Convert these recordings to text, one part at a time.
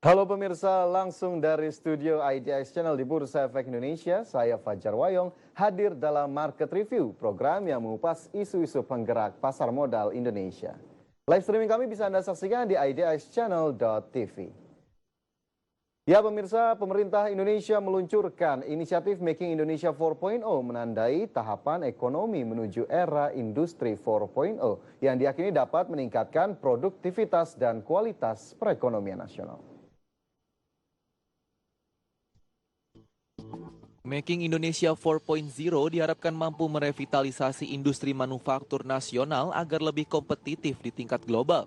Halo pemirsa, langsung dari studio IDX Channel di Bursa Efek Indonesia, saya Fajar Wayong hadir dalam Market Review, program yang mengupas isu-isu penggerak pasar modal Indonesia. Live streaming kami bisa Anda saksikan di idxchannel.tv. Ya pemirsa, pemerintah Indonesia meluncurkan inisiatif Making Indonesia 4.0 menandai tahapan ekonomi menuju era industri 4.0 yang diyakini dapat meningkatkan produktivitas dan kualitas perekonomian nasional. Making Indonesia 4.0 diharapkan mampu merevitalisasi industri manufaktur nasional agar lebih kompetitif di tingkat global.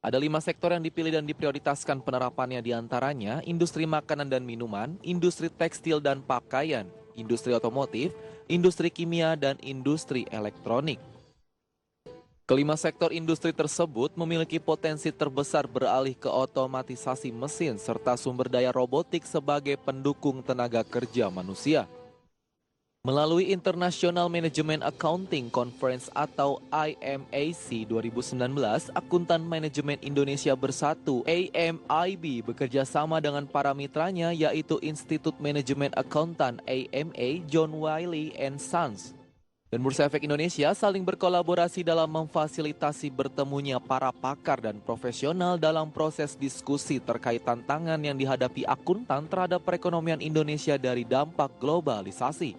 Ada 5 sektor yang dipilih dan diprioritaskan penerapannya, diantaranya industri makanan dan minuman, industri tekstil dan pakaian, industri otomotif, industri kimia, dan industri elektronik. Kelima sektor industri tersebut memiliki potensi terbesar beralih ke otomatisasi mesin serta sumber daya robotik sebagai pendukung tenaga kerja manusia. Melalui International Management Accounting Conference atau IMAC 2019, Akuntan Manajemen Indonesia Bersatu AMIB bekerja sama dengan para mitranya yaitu Institut Manajemen Akuntan AMA John Wiley & Sons. Dan Bursa Efek Indonesia saling berkolaborasi dalam memfasilitasi bertemunya para pakar dan profesional dalam proses diskusi terkait tantangan yang dihadapi akuntan terhadap perekonomian Indonesia dari dampak globalisasi.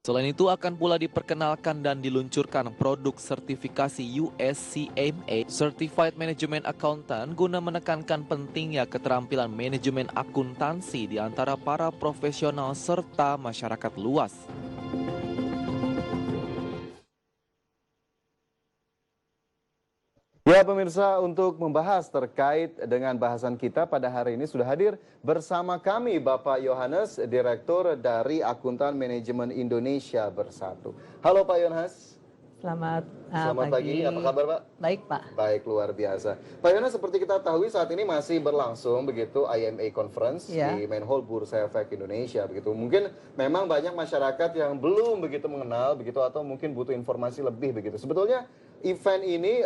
Selain itu akan pula diperkenalkan dan diluncurkan produk sertifikasi USCMA Certified Management Accountant guna menekankan pentingnya keterampilan manajemen akuntansi di antara para profesional serta masyarakat luas. Ya pemirsa, untuk membahas terkait dengan bahasan kita pada hari ini sudah hadir bersama kami Bapak Yohanes, Direktur dari Akuntan Manajemen Indonesia Bersatu. Halo Pak Yohanes. Selamat pagi, apa kabar Pak? Baik Pak. Baik, luar biasa. Pak Yohanes, seperti kita tahu saat ini masih berlangsung begitu IMA Conference di Main Hall Bursa Efek Indonesia begitu. Mungkin memang banyak masyarakat yang belum begitu mengenal begitu atau mungkin butuh informasi lebih begitu. Sebetulnya event ini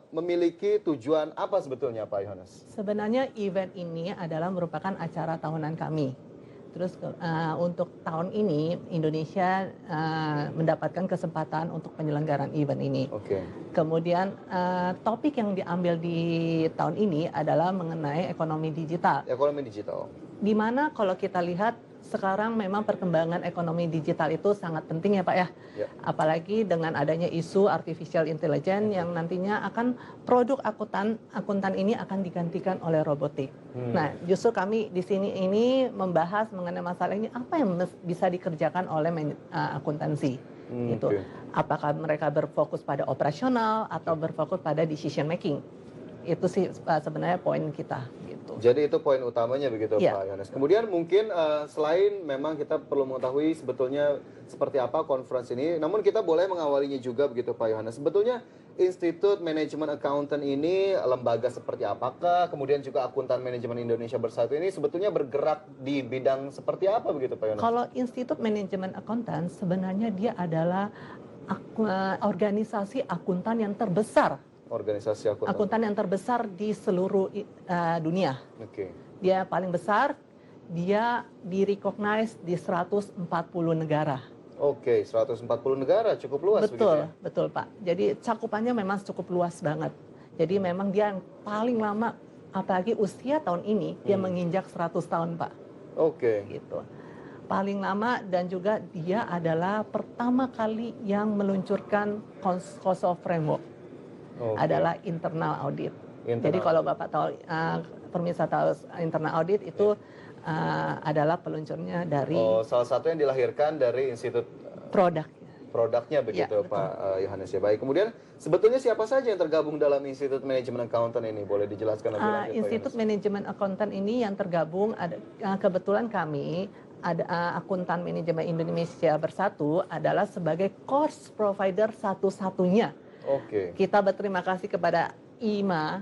memiliki tujuan apa sebetulnya Pak Yohanes? Sebenarnya event ini adalah merupakan acara tahunan kami. Terus untuk tahun ini Indonesia mendapatkan kesempatan untuk penyelenggaraan event ini. Kemudian topik yang diambil di tahun ini adalah mengenai ekonomi digital. Ekonomi digital. Di mana kalau kita lihat sekarang memang perkembangan ekonomi digital itu sangat penting ya Pak ya. Apalagi dengan adanya isu artificial intelligence yang nantinya akan produk akuntan ini akan digantikan oleh robotik. Nah, justru kami di sini ini membahas mengenai masalah ini, apa yang bisa dikerjakan oleh akuntansi. Gitu. Apakah mereka berfokus pada operasional atau berfokus pada decision making. Itu sih sebenarnya poin kita. Jadi itu poin utamanya begitu Pak Yohanes. Kemudian mungkin selain memang kita perlu mengetahui sebetulnya seperti apa conference ini, namun kita boleh mengawalinya juga begitu Pak Yohanes. Sebetulnya Institut Manajemen Accountant ini lembaga seperti apakah? Kemudian juga Akuntan Manajemen Indonesia Bersatu ini sebetulnya bergerak di bidang seperti apa begitu Pak Yohanes? Kalau Institut Manajemen Accountant sebenarnya dia adalah organisasi akuntan yang terbesar. Organisasi akuntan yang terbesar di seluruh dunia. Dia paling besar, dia di-recognize di 140 negara. 140 negara, cukup luas begitu ya? Betul Pak. Jadi cakupannya memang cukup luas banget. Jadi memang dia yang paling lama, apalagi usia tahun ini, dia menginjak 100 tahun Pak. Gitu. Paling lama dan juga dia adalah pertama kali yang meluncurkan COSO Framework. Adalah internal audit. Jadi kalau Bapak tahu, pemirsa tahu internal audit itu adalah peluncurnya dari salah satu yang dilahirkan dari Institut produknya begitu Pak Yohanes ya. Baik, kemudian sebetulnya siapa saja yang tergabung dalam Institut Manajemen Accountant ini? Boleh dijelaskan lebih lanjut Pak Institut Manajemen Accountant ini yang tergabung kebetulan kami ada Akuntan Manajemen Indonesia Bersatu adalah sebagai course provider satu-satunya. Kita berterima kasih kepada IMA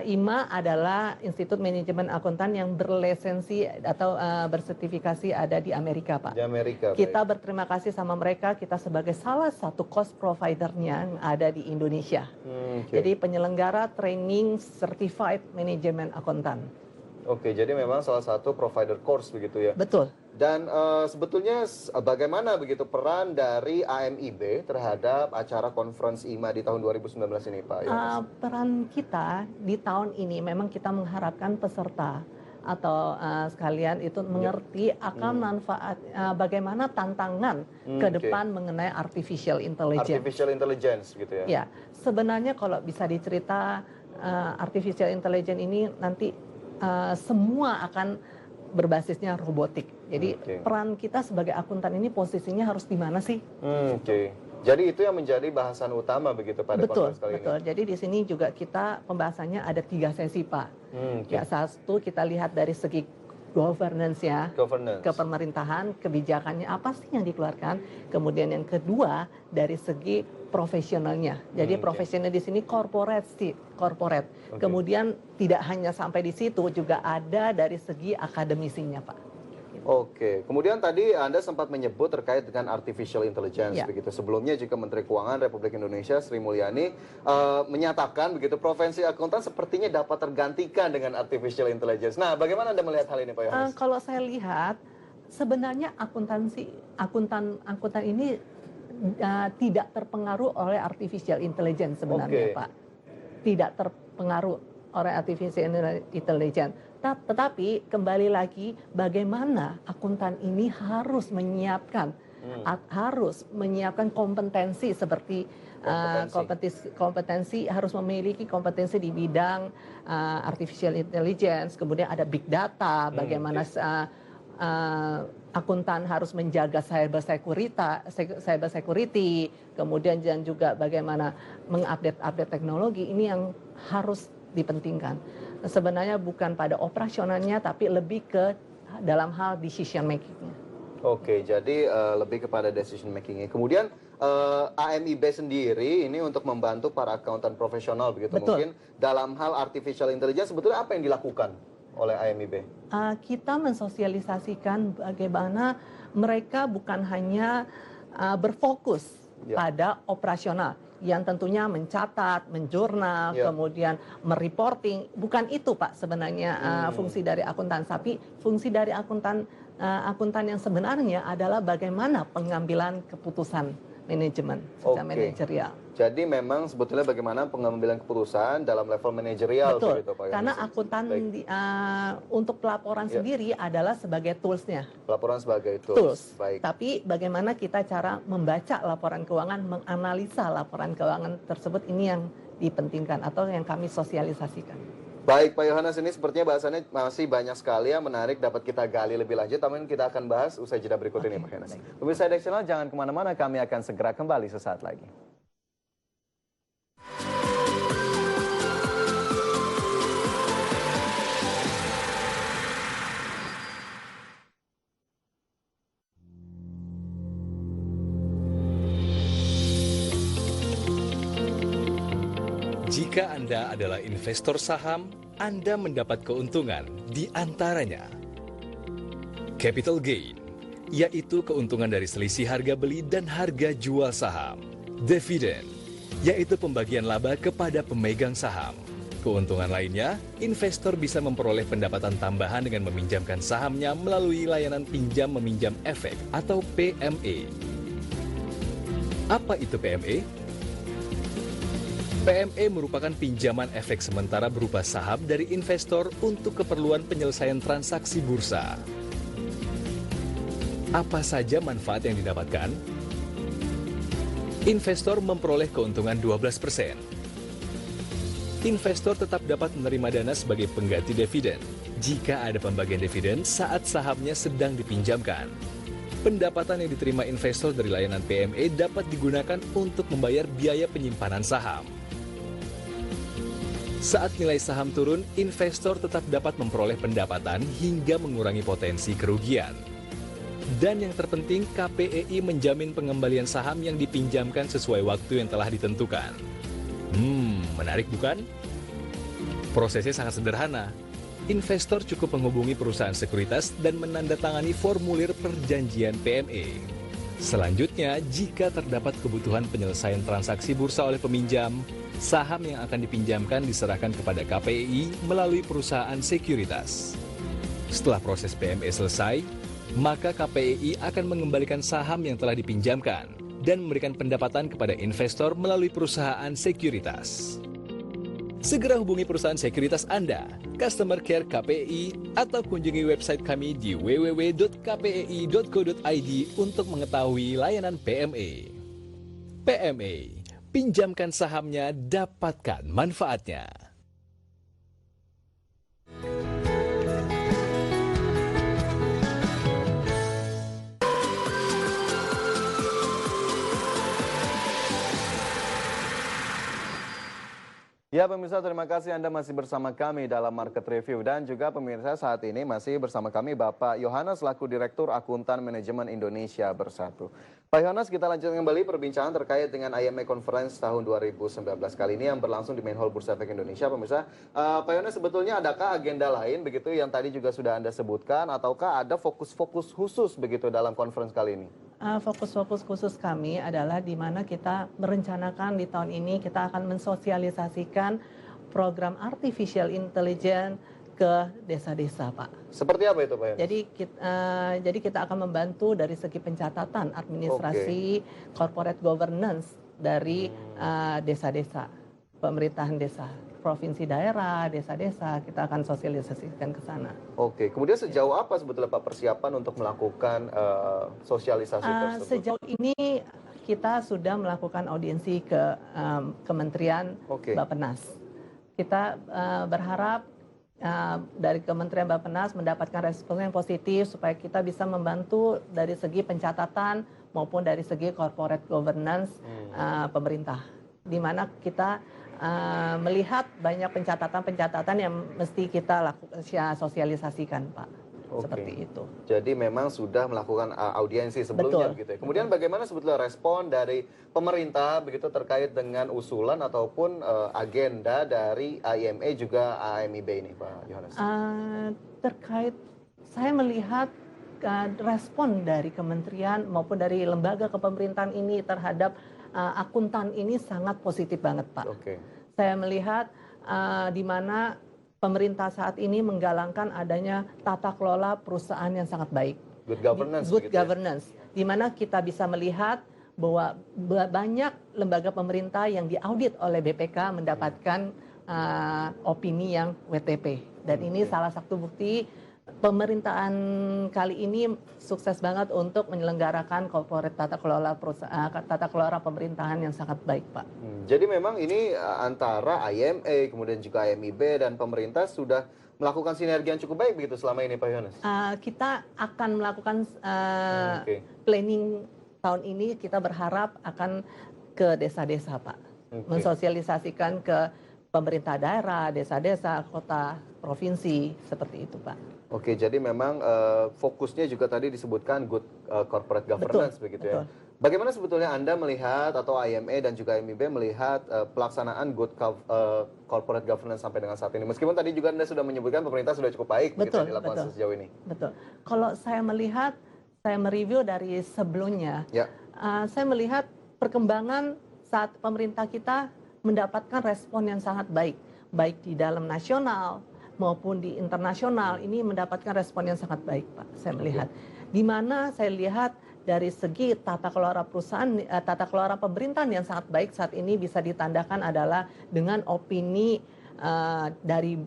IMA adalah Institut Manajemen Akuntan yang berlisensi atau bersertifikasi ada di Amerika, Pak. Di Amerika. Kita berterima kasih sama mereka, kita sebagai salah satu cost providernya yang ada di Indonesia. Jadi penyelenggara training Certified Manajemen Akuntan. Oke, jadi memang salah satu provider course begitu ya. Betul. Dan sebetulnya bagaimana begitu peran dari AMIB terhadap acara conference IMA di tahun 2019 ini, Pak Yohanes? Peran kita di tahun ini memang kita mengharapkan peserta atau sekalian itu mengerti akan manfaat bagaimana tantangan ke depan mengenai artificial intelligence. Artificial intelligence gitu ya. Ya, sebenarnya kalau bisa dicerita artificial intelligence ini nanti semua akan berbasisnya robotik. Jadi peran kita sebagai akuntan ini posisinya harus di mana sih? Oke. Jadi itu yang menjadi bahasan utama begitu pada konferensi kali ini. Betul. Jadi di sini juga kita pembahasannya ada 3 sesi, Pak. Ya, satu kita lihat dari segi governance ya, kepemerintahan, kebijakannya apa sih yang dikeluarkan. Kemudian yang kedua dari segi profesionalnya. Jadi profesional di sini corporate. Kemudian tidak hanya sampai di situ, juga ada dari segi akademisinya, Pak. Oke, kemudian tadi Anda sempat menyebut terkait dengan artificial intelligence begitu. Sebelumnya juga Menteri Keuangan Republik Indonesia Sri Mulyani menyatakan begitu profesi akuntan sepertinya dapat tergantikan dengan artificial intelligence. Nah, bagaimana Anda melihat hal ini, Pak Yohanes? Kalau saya lihat sebenarnya akuntan ini tidak terpengaruh oleh artificial intelligence sebenarnya, Pak. Tidak terpengaruh oleh artificial intelligence. Tetapi kembali lagi bagaimana akuntan ini harus menyiapkan kompetensi seperti kompetensi harus memiliki kompetensi di bidang artificial intelligence, kemudian ada big data, bagaimana akuntan harus menjaga cyber security, kemudian dan juga bagaimana mengupdate teknologi, ini yang harus dipentingkan. Sebenarnya bukan pada operasionalnya, tapi lebih ke dalam hal decision making-nya. Oke, jadi lebih kepada decision making-nya. Kemudian AMIB sendiri ini untuk membantu para akuntan profesional begitu. Betul. Mungkin dalam hal artificial intelligence sebetulnya apa yang dilakukan oleh AMIB? Kita mensosialisasikan bagaimana mereka bukan hanya berfokus pada operasional, yang tentunya mencatat, menjurnal, kemudian mereporting. Bukan itu, Pak, sebenarnya fungsi dari akuntan. Tapi fungsi dari akuntan yang sebenarnya adalah bagaimana pengambilan keputusan manajemen secara manajerial. Jadi memang sebetulnya bagaimana pengambilan keputusan dalam level manajerial. Betul, begitu, Pak karena akuntan untuk pelaporan sendiri adalah sebagai toolsnya. Pelaporan sebagai tools. Baik. Tapi bagaimana kita cara membaca laporan keuangan, menganalisa laporan keuangan tersebut, ini yang dipentingkan atau yang kami sosialisasikan. Baik, Pak Yohanes, ini sepertinya bahasannya masih banyak sekali yang menarik dapat kita gali lebih lanjut. Namun kita akan bahas usai jeda berikut ini, Pak Yohanes. Pemirsa Dex Channel, jangan kemana-mana, kami akan segera kembali sesaat lagi. Jika Anda adalah investor saham, Anda mendapat keuntungan di antaranya capital gain, yaitu keuntungan dari selisih harga beli dan harga jual saham. Dividen, yaitu pembagian laba kepada pemegang saham. Keuntungan lainnya, investor bisa memperoleh pendapatan tambahan dengan meminjamkan sahamnya melalui layanan pinjam meminjam efek atau PME. Apa itu PME? PME merupakan pinjaman efek sementara berupa saham dari investor untuk keperluan penyelesaian transaksi bursa. Apa saja manfaat yang didapatkan? Investor memperoleh keuntungan 12%. Investor tetap dapat menerima dana sebagai pengganti dividen jika ada pembagian dividen saat sahamnya sedang dipinjamkan. Pendapatan yang diterima investor dari layanan PME dapat digunakan untuk membayar biaya penyimpanan saham. Saat nilai saham turun, investor tetap dapat memperoleh pendapatan hingga mengurangi potensi kerugian. Dan yang terpenting, KPEI menjamin pengembalian saham yang dipinjamkan sesuai waktu yang telah ditentukan. Menarik bukan? Prosesnya sangat sederhana. Investor cukup menghubungi perusahaan sekuritas dan menandatangani formulir perjanjian PME. Selanjutnya, jika terdapat kebutuhan penyelesaian transaksi bursa oleh peminjam, saham yang akan dipinjamkan diserahkan kepada KPEI melalui perusahaan sekuritas. Setelah proses PME selesai, maka KPEI akan mengembalikan saham yang telah dipinjamkan dan memberikan pendapatan kepada investor melalui perusahaan sekuritas. Segera hubungi perusahaan sekuritas Anda, customer care KPEI, atau kunjungi website kami di www.kpei.co.id untuk mengetahui layanan PME. PME, pinjamkan sahamnya, dapatkan manfaatnya. Ya pemirsa, terima kasih Anda masih bersama kami dalam Market Review. Dan juga pemirsa, saat ini masih bersama kami Bapak Yohanes selaku Direktur Akuntan Manajemen Indonesia Bersatu. Pak Yohanes, kita lanjutkan kembali perbincangan terkait dengan IMA Conference tahun 2019 kali ini yang berlangsung di Main Hall Bursa Efek Indonesia. Pemirsa, Pak Yohanes, sebetulnya adakah agenda lain begitu yang tadi juga sudah Anda sebutkan, ataukah ada fokus-fokus khusus begitu dalam conference kali ini? Fokus-fokus khusus kami adalah di mana kita merencanakan di tahun ini kita akan mensosialisasikan program artificial intelligence ke desa-desa, Pak. Seperti apa itu, Pak? Jadi kita akan membantu dari segi pencatatan administrasi, corporate governance dari desa-desa, pemerintahan desa, provinsi daerah, desa-desa, kita akan sosialisasikan ke sana. Oke, kemudian sejauh apa sebetulnya Pak persiapan untuk melakukan sosialisasi tersebut? Sejauh ini kita sudah melakukan audiensi ke Kementerian Bappenas. Kita berharap dari Kementerian Bappenas mendapatkan respon yang positif supaya kita bisa membantu dari segi pencatatan maupun dari segi corporate governance pemerintah, di mana kita melihat banyak pencatatan-pencatatan yang mesti kita sosialisasikan, Pak. Seperti itu. Jadi memang sudah melakukan audiensi sebelumnya, begitu ya. Kemudian bagaimana sebetulnya respon dari pemerintah begitu terkait dengan usulan ataupun agenda dari IMA juga AMIB ini, Pak Yohanes? Terkait, saya melihat respon dari kementerian maupun dari lembaga kepemerintahan ini terhadap akuntan ini sangat positif banget, Pak. Saya melihat di mana pemerintah saat ini menggalangkan adanya tata kelola perusahaan yang sangat baik. Good governance. Good governance. Di mana kita bisa melihat bahwa banyak lembaga pemerintah yang diaudit oleh BPK mendapatkan opini yang WTP. Dan ini salah satu bukti pemerintahan kali ini sukses banget untuk menyelenggarakan corporate tata kelola pemerintahan yang sangat baik, Pak. Jadi memang ini antara IMA, kemudian juga IMIB dan pemerintah sudah melakukan sinergi yang cukup baik begitu selama ini, Pak Yohanes? Kita akan melakukan planning tahun ini, kita berharap akan ke desa-desa, Pak. Mensosialisasikan ke pemerintah daerah, desa-desa, kota, provinsi, seperti itu, Pak. Oke, jadi memang fokusnya juga tadi disebutkan good corporate governance, begitu ya. Bagaimana sebetulnya Anda melihat atau IMA dan juga IMIB melihat pelaksanaan good corporate governance sampai dengan saat ini? Meskipun tadi juga Anda sudah menyebutkan pemerintah sudah cukup baik begitu dilakukan sejauh ini. Betul. Kalau saya melihat, saya mereview dari sebelumnya, saya melihat perkembangan saat pemerintah kita mendapatkan respon yang sangat baik, baik di dalam nasional maupun di internasional, ini mendapatkan respon yang sangat baik, Pak. Saya melihat, di mana saya lihat dari segi tata kelola perusahaan, tata kelola pemerintahan yang sangat baik saat ini bisa ditandakan adalah dengan opini dari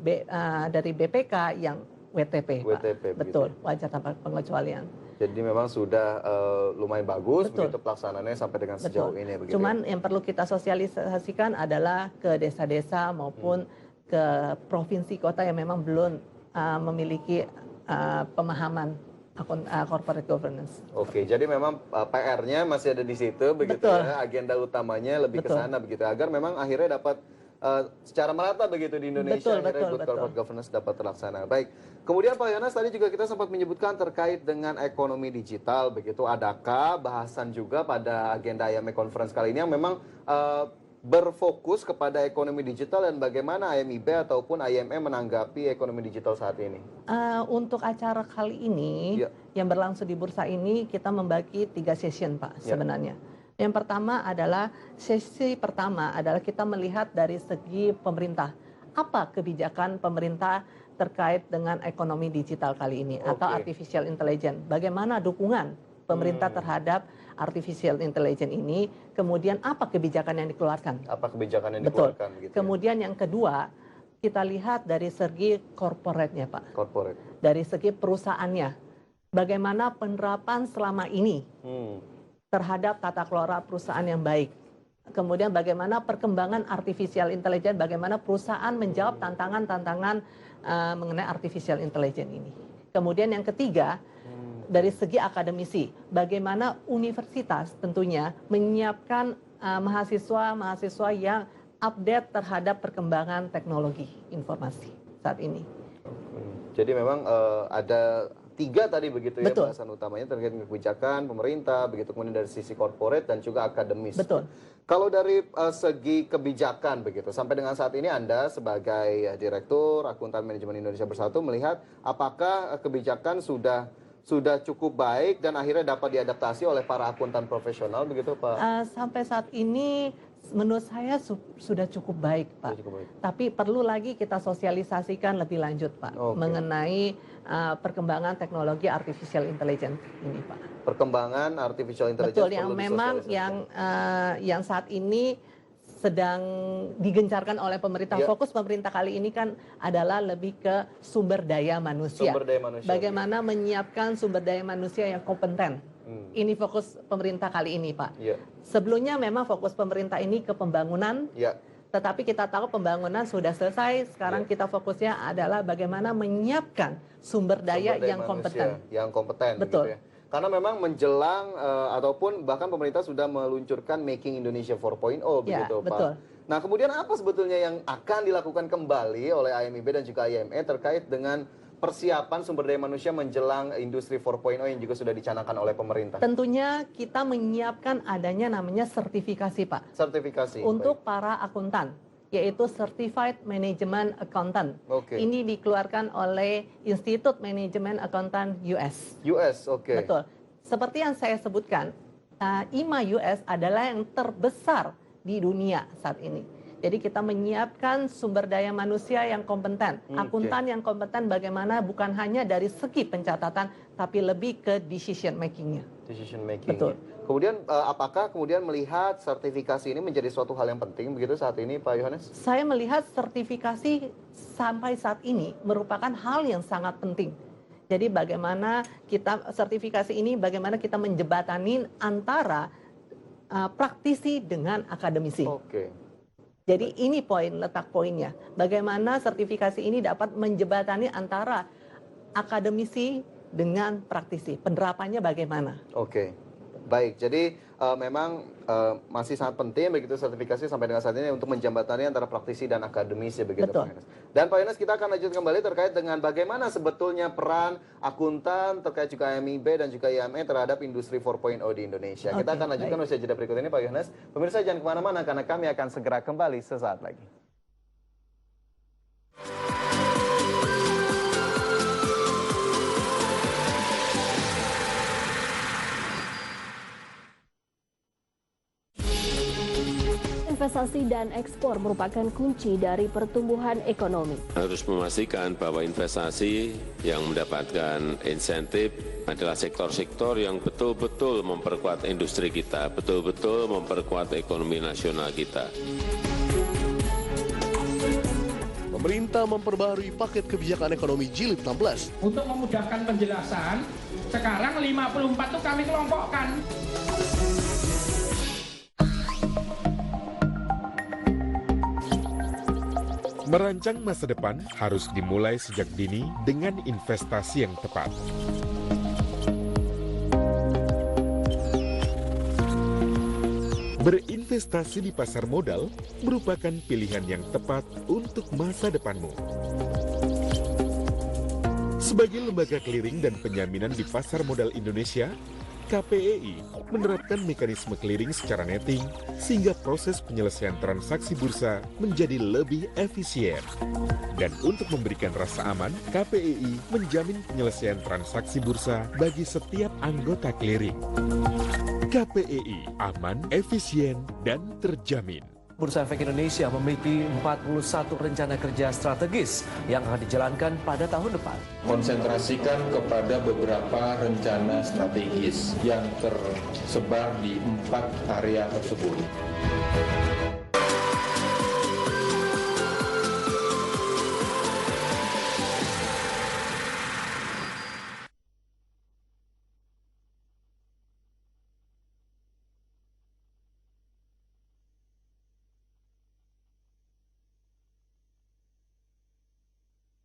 BPK yang WTP, Pak. Betul, wajar tanpa pengecualian. Jadi memang sudah lumayan bagus begitu pelaksanaannya sampai dengan sejauh ini. Begitu. Cuman yang perlu kita sosialisasikan adalah ke desa-desa maupun ke provinsi kota yang memang belum memiliki pemahaman corporate governance. Oke, jadi memang PR-nya masih ada di situ, begitu ya. Agenda utamanya lebih ke sana, begitu agar memang akhirnya dapat secara merata begitu di Indonesia akhirnya good corporate governance dapat terlaksana. Baik. Kemudian Pak Yohanes tadi juga kita sempat menyebutkan terkait dengan ekonomi digital, begitu. Adakah bahasan juga pada agenda IMA Conference kali ini yang memang berfokus kepada ekonomi digital dan bagaimana IMIB ataupun IMM menanggapi ekonomi digital saat ini? Untuk acara kali ini yang berlangsung di bursa ini kita membagi 3 session Pak sebenarnya. Yang pertama adalah sesi pertama adalah kita melihat dari segi pemerintah. Apa kebijakan pemerintah terkait dengan ekonomi digital kali ini atau artificial intelligence? Bagaimana dukungan pemerintah terhadap artificial intelligence ini, kemudian apa kebijakan yang dikeluarkan? Apa kebijakan yang Betul. dikeluarkan? Gitu Kemudian yang kedua, kita lihat dari segi corporate-nya Pak. Corporate. Dari segi perusahaannya. Bagaimana penerapan selama ini terhadap tata kelola perusahaan yang baik. Kemudian bagaimana perkembangan artificial intelligence, bagaimana perusahaan menjawab tantangan-tantangan mengenai artificial intelligence ini. Kemudian yang ketiga, dari segi akademisi, bagaimana universitas tentunya menyiapkan mahasiswa-mahasiswa yang update terhadap perkembangan teknologi informasi saat ini. Jadi memang ada 3 tadi begitu ya Betul. bahasan utamanya terkait dengan kebijakan pemerintah, begitu kemudian dari sisi corporate dan juga akademis. Betul. Kalau dari segi kebijakan begitu, sampai dengan saat ini Anda sebagai Direktur Akuntan Manajemen Indonesia Bersatu melihat apakah kebijakan sudah cukup baik dan akhirnya dapat diadaptasi oleh para akuntan profesional begitu Pak? Sampai saat ini menurut saya sudah cukup baik Pak. Sudah cukup baik. Tapi perlu lagi kita sosialisasikan lebih lanjut Pak mengenai perkembangan teknologi artificial intelligence ini Pak. Perkembangan artificial intelligence. Betul, yang memang yang saat ini sedang digencarkan oleh pemerintah. Fokus pemerintah kali ini kan adalah lebih ke sumber daya manusia. Sumber daya manusia. Bagaimana menyiapkan sumber daya manusia yang kompeten. Ini fokus pemerintah kali ini, Pak. Sebelumnya memang fokus pemerintah ini ke pembangunan. Tetapi kita tahu pembangunan sudah selesai. Sekarang kita fokusnya adalah bagaimana menyiapkan sumber daya yang kompeten. Yang kompeten. Betul. Gitu ya. Karena memang menjelang ataupun bahkan pemerintah sudah meluncurkan Making Indonesia 4.0 begitu Pak. Betul. Nah kemudian apa sebetulnya yang akan dilakukan kembali oleh IMIB dan juga IME terkait dengan persiapan sumber daya manusia menjelang industri 4.0 yang juga sudah dicanangkan oleh pemerintah? Tentunya kita menyiapkan adanya namanya sertifikasi Pak. Sertifikasi. Untuk para akuntan, yaitu Certified Management Accountant. Ini dikeluarkan oleh Institute Management Accountant US. Betul. Seperti yang saya sebutkan, IMA US adalah yang terbesar di dunia saat ini. Jadi kita menyiapkan sumber daya manusia yang kompeten, akuntan yang kompeten bagaimana bukan hanya dari segi pencatatan, tapi lebih ke decision making-nya. Decision making. Betul. Kemudian apakah kemudian melihat sertifikasi ini menjadi suatu hal yang penting begitu saat ini Pak Yohanes? Saya melihat sertifikasi sampai saat ini merupakan hal yang sangat penting. Jadi bagaimana sertifikasi ini bagaimana kita menjembatani antara praktisi dengan akademisi. Jadi ini letak poinnya. Bagaimana sertifikasi ini dapat menjembatani antara akademisi dengan praktisi. Penerapannya bagaimana? Baik, jadi memang masih sangat penting begitu sertifikasi sampai dengan saat ini untuk menjembatani antara praktisi dan akademisi begitu Pak Yohanes. Dan Pak Yohanes kita akan lanjut kembali terkait dengan bagaimana sebetulnya peran akuntan terkait juga IMIB dan juga IME terhadap industri 4.0 di Indonesia. Kita akan lanjutkan usaha jeda berikut ini Pak Yohanes. Pemirsa jangan kemana-mana karena kami akan segera kembali sesaat lagi. Investasi dan ekspor merupakan kunci dari pertumbuhan ekonomi. Harus memastikan bahwa investasi yang mendapatkan insentif adalah sektor-sektor yang betul-betul memperkuat industri kita, betul-betul memperkuat ekonomi nasional kita. Pemerintah memperbarui paket kebijakan ekonomi Jilid 16. Untuk memudahkan penjelasan, sekarang 54 itu kami kelompokkan. Merancang masa depan harus dimulai sejak dini dengan investasi yang tepat. Berinvestasi di pasar modal merupakan pilihan yang tepat untuk masa depanmu. Sebagai lembaga clearing dan penyaminan di pasar modal Indonesia, KPEI menerapkan mekanisme clearing secara netting sehingga proses penyelesaian transaksi bursa menjadi lebih efisien. Dan untuk memberikan rasa aman, KPEI menjamin penyelesaian transaksi bursa bagi setiap anggota clearing. KPEI aman, efisien, dan terjamin. Bursa Efek Indonesia memiliki 41 rencana kerja strategis yang akan dijalankan pada tahun depan. Konsentrasikan kepada beberapa rencana strategis yang tersebar di 4 area tersebut.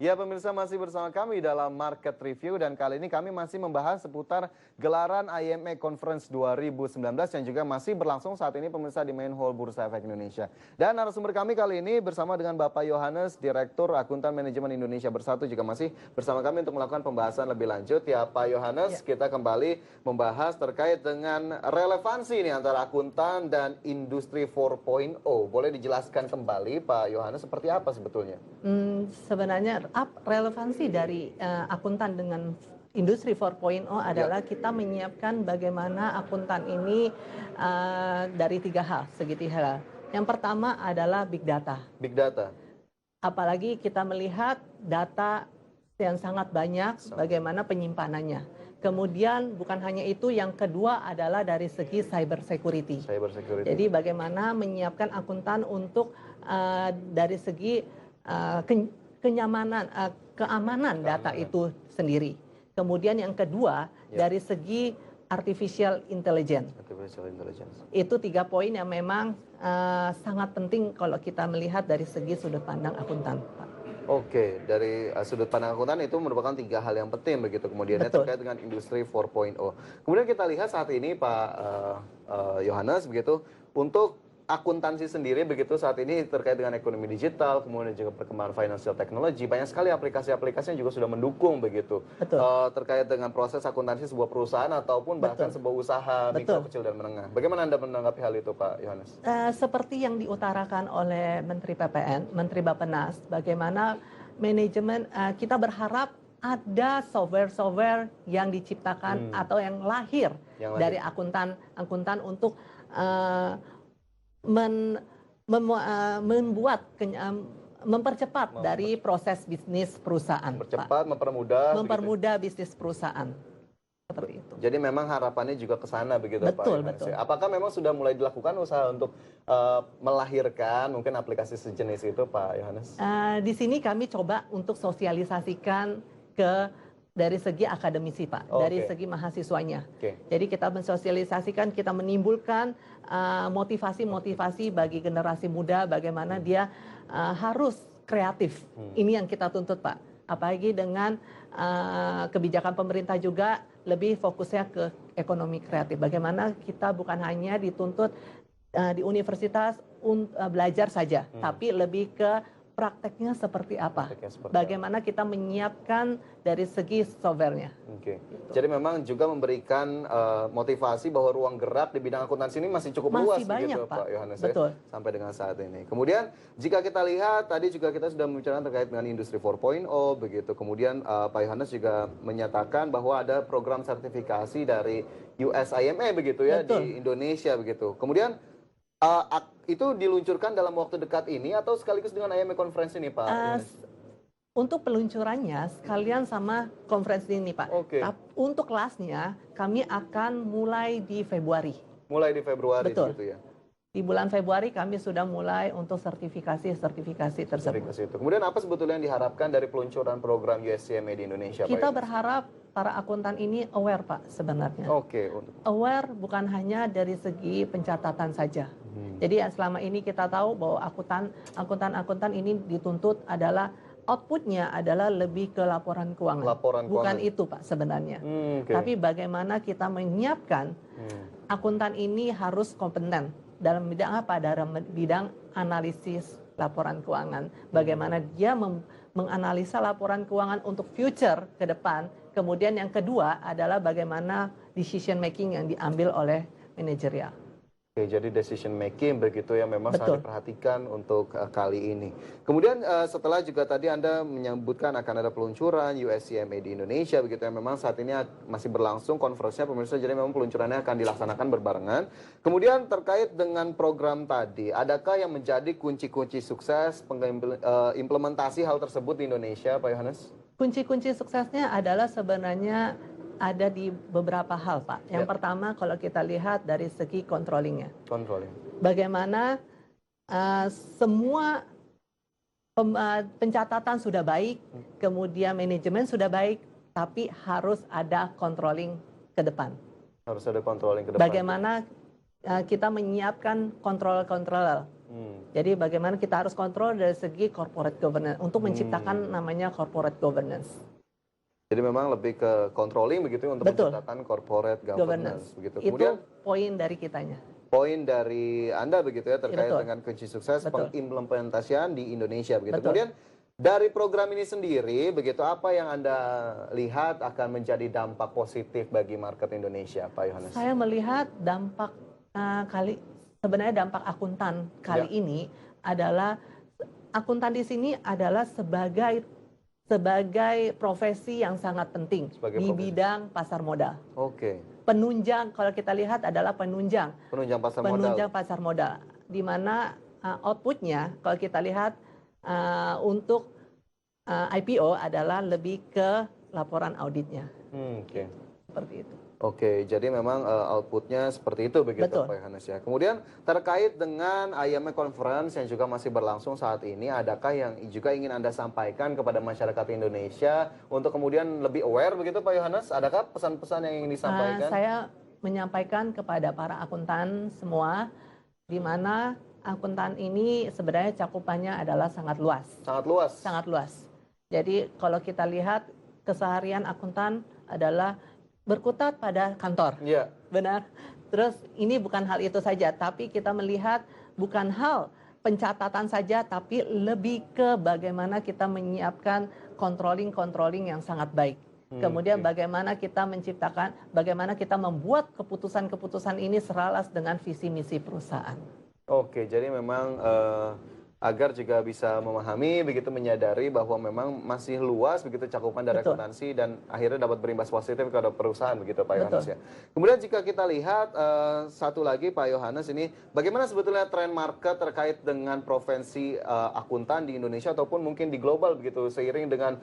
Ya pemirsa, masih bersama kami dalam Market Review dan kali ini kami masih membahas seputar gelaran IME Conference 2019 yang juga masih berlangsung saat ini pemirsa di Main Hall Bursa Efek Indonesia. Dan narasumber kami kali ini bersama dengan Bapak Yohanes, Direktur Akuntan Manajemen Indonesia Bersatu juga masih bersama kami untuk melakukan pembahasan lebih lanjut. Ya Pak Yohanes, kita kembali membahas terkait dengan relevansi ini antara akuntan dan industri 4.0. Boleh dijelaskan kembali Pak Yohanes seperti apa sebetulnya? Sebenarnya relevansi dari akuntan dengan industri 4.0 adalah kita menyiapkan bagaimana akuntan ini dari 3 hal, segitiga. Yang pertama adalah big data. Big data. Apalagi kita melihat data yang sangat banyak, bagaimana penyimpanannya. Kemudian bukan hanya itu, yang kedua adalah dari segi cyber security. Jadi bagaimana menyiapkan akuntan untuk dari segi keamanan data itu sendiri. Kemudian yang kedua dari segi artificial intelligence. Itu 3 poin yang memang sangat penting kalau kita melihat dari segi sudut pandang akuntan, Pak. Oke, dari sudut pandang akuntan itu merupakan 3 hal yang penting begitu kemudiannya terkait dengan industri 4.0. Kemudian kita lihat saat ini Pak Yohanes begitu untuk akuntansi sendiri begitu saat ini terkait dengan ekonomi digital, kemudian juga perkembangan financial technology, banyak sekali aplikasi-aplikasi yang juga sudah mendukung begitu terkait dengan proses akuntansi sebuah perusahaan ataupun bahkan sebuah usaha mikro, kecil dan menengah. Bagaimana Anda menanggapi hal itu Pak Yohanes? Seperti yang diutarakan oleh Menteri PPN, Menteri Bappenas, bagaimana manajemen kita berharap ada software-software yang diciptakan atau yang lahir dari akuntan untuk mempercepat dari proses bisnis perusahaan. Mempermudah bisnis perusahaan. Seperti itu. Jadi memang harapannya juga ke sana begitu Pak. Betul. Apakah memang sudah mulai dilakukan usaha untuk melahirkan mungkin aplikasi sejenis itu Pak Yohanes? Di sini kami coba untuk sosialisasikan dari segi akademisi Pak, dari segi mahasiswanya. Jadi kita mensosialisasikan, kita menimbulkan motivasi-motivasi bagi generasi muda bagaimana dia harus kreatif. Ini yang kita tuntut Pak. Apalagi dengan kebijakan pemerintah juga lebih fokusnya ke ekonomi kreatif. Bagaimana kita bukan hanya dituntut di universitas belajar saja, tapi lebih ke prakteknya seperti apa? Bagaimana kita menyiapkan dari segi softwarenya? Jadi memang juga memberikan motivasi bahwa ruang gerak di bidang akuntansi ini masih cukup luas begitu Pak Yohanes ya, sampai dengan saat ini. Kemudian jika kita lihat tadi juga kita sudah membicarakan terkait dengan industri 4.0 begitu. Kemudian Pak Yohanes juga menyatakan bahwa ada program sertifikasi dari USIME begitu ya di Indonesia begitu. Kemudian itu diluncurkan dalam waktu dekat ini atau sekaligus dengan IME Conference ini Pak? Untuk peluncurannya sekalian sama konferensi ini Pak. Untuk kelasnya kami akan mulai di Februari. Mulai di Februari gitu ya? Di bulan Februari kami sudah mulai untuk sertifikasi tersebut. Kemudian apa sebetulnya yang diharapkan dari peluncuran program USIME di Indonesia Pak? Kita berharap para akuntan ini aware Pak sebenarnya. Aware bukan hanya dari segi pencatatan saja. Jadi selama ini kita tahu bahwa akuntan ini dituntut adalah outputnya adalah lebih ke laporan keuangan. Bukan itu Pak sebenarnya. Tapi bagaimana kita menyiapkan akuntan ini harus kompeten dalam bidang apa? Dalam bidang analisis laporan keuangan. Bagaimana dia menganalisa laporan keuangan untuk future ke depan. Kemudian yang kedua adalah bagaimana decision making yang diambil oleh manajerial. Oke, jadi decision making begitu yang memang sangat diperhatikan untuk kali ini. Kemudian setelah juga tadi Anda menyebutkan akan ada peluncuran USCMA di Indonesia begitu yang memang saat ini masih berlangsung konferensinya pemirsa, jadi memang peluncurannya akan dilaksanakan berbarengan. Kemudian terkait dengan program tadi, adakah yang menjadi kunci-kunci sukses implementasi hal tersebut di Indonesia, Pak Yohanes? Kunci-kunci suksesnya adalah sebenarnya ada di beberapa hal, Pak. Yang pertama, kalau kita lihat dari segi controllingnya. Bagaimana semua pencatatan sudah baik, kemudian manajemen sudah baik, tapi harus ada controlling ke depan. Harus ada controlling ke depan. Bagaimana kita menyiapkan kontrol-kontrol. Jadi bagaimana kita harus kontrol dari segi corporate governance untuk menciptakan namanya corporate governance. Jadi memang lebih ke controlling begitu untuk menciptakan corporate governance begitu. Kemudian itu poin dari kitanya. Poin dari Anda begitu ya terkait dengan kunci sukses pengimplementasian di Indonesia begitu. Kemudian dari program ini sendiri begitu, apa yang Anda lihat akan menjadi dampak positif bagi market Indonesia, Pak Yohanes? Saya melihat dampak sebenarnya dampak akuntan kali ini adalah akuntan di sini adalah sebagai profesi yang sangat penting di bidang pasar modal. Penunjang, kalau kita lihat adalah penunjang pasar modal. Di mana outputnya, kalau kita lihat untuk IPO adalah lebih ke laporan auditnya. Seperti itu. Oke, jadi memang outputnya seperti itu begitu Pak Yohanes ya. Kemudian terkait dengan IMF Conference yang juga masih berlangsung saat ini, adakah yang juga ingin Anda sampaikan kepada masyarakat Indonesia untuk kemudian lebih aware begitu Pak Yohanes? Adakah pesan-pesan yang ingin disampaikan? Saya menyampaikan kepada para akuntan semua, di mana akuntan ini sebenarnya cakupannya adalah sangat luas. Sangat luas? Sangat luas. Jadi kalau kita lihat keseharian akuntan adalah berkutat pada kantor. Benar. Terus ini bukan hal itu saja, tapi kita melihat bukan hal pencatatan saja, tapi lebih ke bagaimana kita menyiapkan controlling yang sangat baik. Kemudian bagaimana kita menciptakan, bagaimana kita membuat keputusan-keputusan ini selaras dengan visi misi perusahaan. Oke, jadi memang agar juga bisa memahami begitu, menyadari bahwa memang masih luas begitu cakupan dari akuntansi dan akhirnya dapat berimbas positif kepada perusahaan begitu Pak Yohanes ya. Kemudian jika kita lihat satu lagi Pak Yohanes ini, bagaimana sebetulnya tren market terkait dengan profesi akuntan di Indonesia ataupun mungkin di global begitu seiring dengan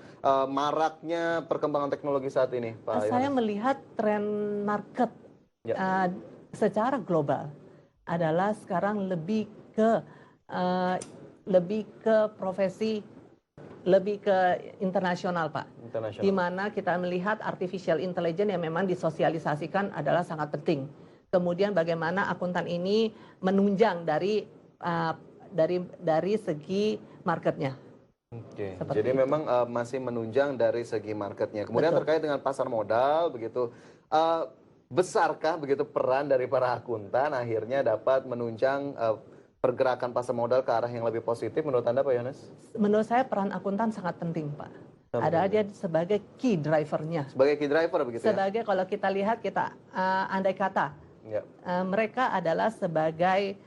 maraknya perkembangan teknologi saat ini Pak Yohanes? Saya melihat tren market secara global adalah sekarang lebih ke profesi, lebih ke internasional Pak. Di mana kita melihat artificial intelligence yang memang disosialisasikan adalah sangat penting. Kemudian bagaimana akuntan ini menunjang dari segi marketnya. Jadi memang masih menunjang dari segi marketnya. Kemudian terkait dengan pasar modal begitu, besarkah begitu peran dari para akuntan akhirnya dapat menunjang pergerakan pasar modal ke arah yang lebih positif menurut Anda Pak Yohanes? Menurut saya peran akuntan sangat penting Pak. Ada dia sebagai key drivernya. Sebagai key driver begitu ya? Sebagai kalau kita lihat andai kata mereka adalah sebagai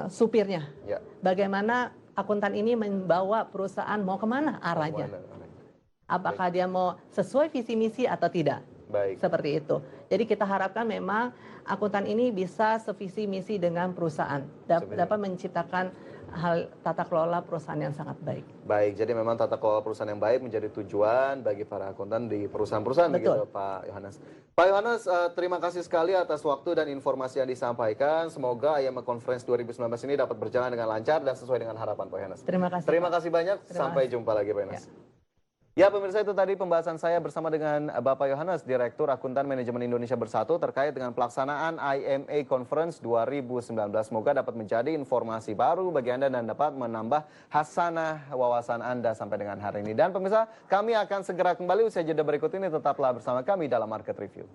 supirnya. Bagaimana akuntan ini membawa perusahaan mau kemana arahnya? Apakah dia mau sesuai visi misi atau tidak? Seperti itu. Jadi kita harapkan memang akuntan ini bisa sevisi misi dengan perusahaan, dapat menciptakan hal tata kelola perusahaan yang sangat baik. Baik, jadi memang tata kelola perusahaan yang baik menjadi tujuan bagi para akuntan di perusahaan-perusahaan begitu Pak Yohanes. Pak Yohanes, terima kasih sekali atas waktu dan informasi yang disampaikan. Semoga IMF Conference 2019 ini dapat berjalan dengan lancar dan sesuai dengan harapan Pak Yohanes. Terima kasih. Terima kasih banyak. Sampai jumpa lagi Pak Yohanes. Ya pemirsa, itu tadi pembahasan saya bersama dengan Bapak Yohanes, Direktur Akuntan Manajemen Indonesia Bersatu terkait dengan pelaksanaan IMA Conference 2019. Semoga dapat menjadi informasi baru bagi Anda dan dapat menambah hasanah wawasan Anda sampai dengan hari ini. Dan pemirsa, kami akan segera kembali usai jeda berikut ini. Tetaplah bersama kami dalam Market Review.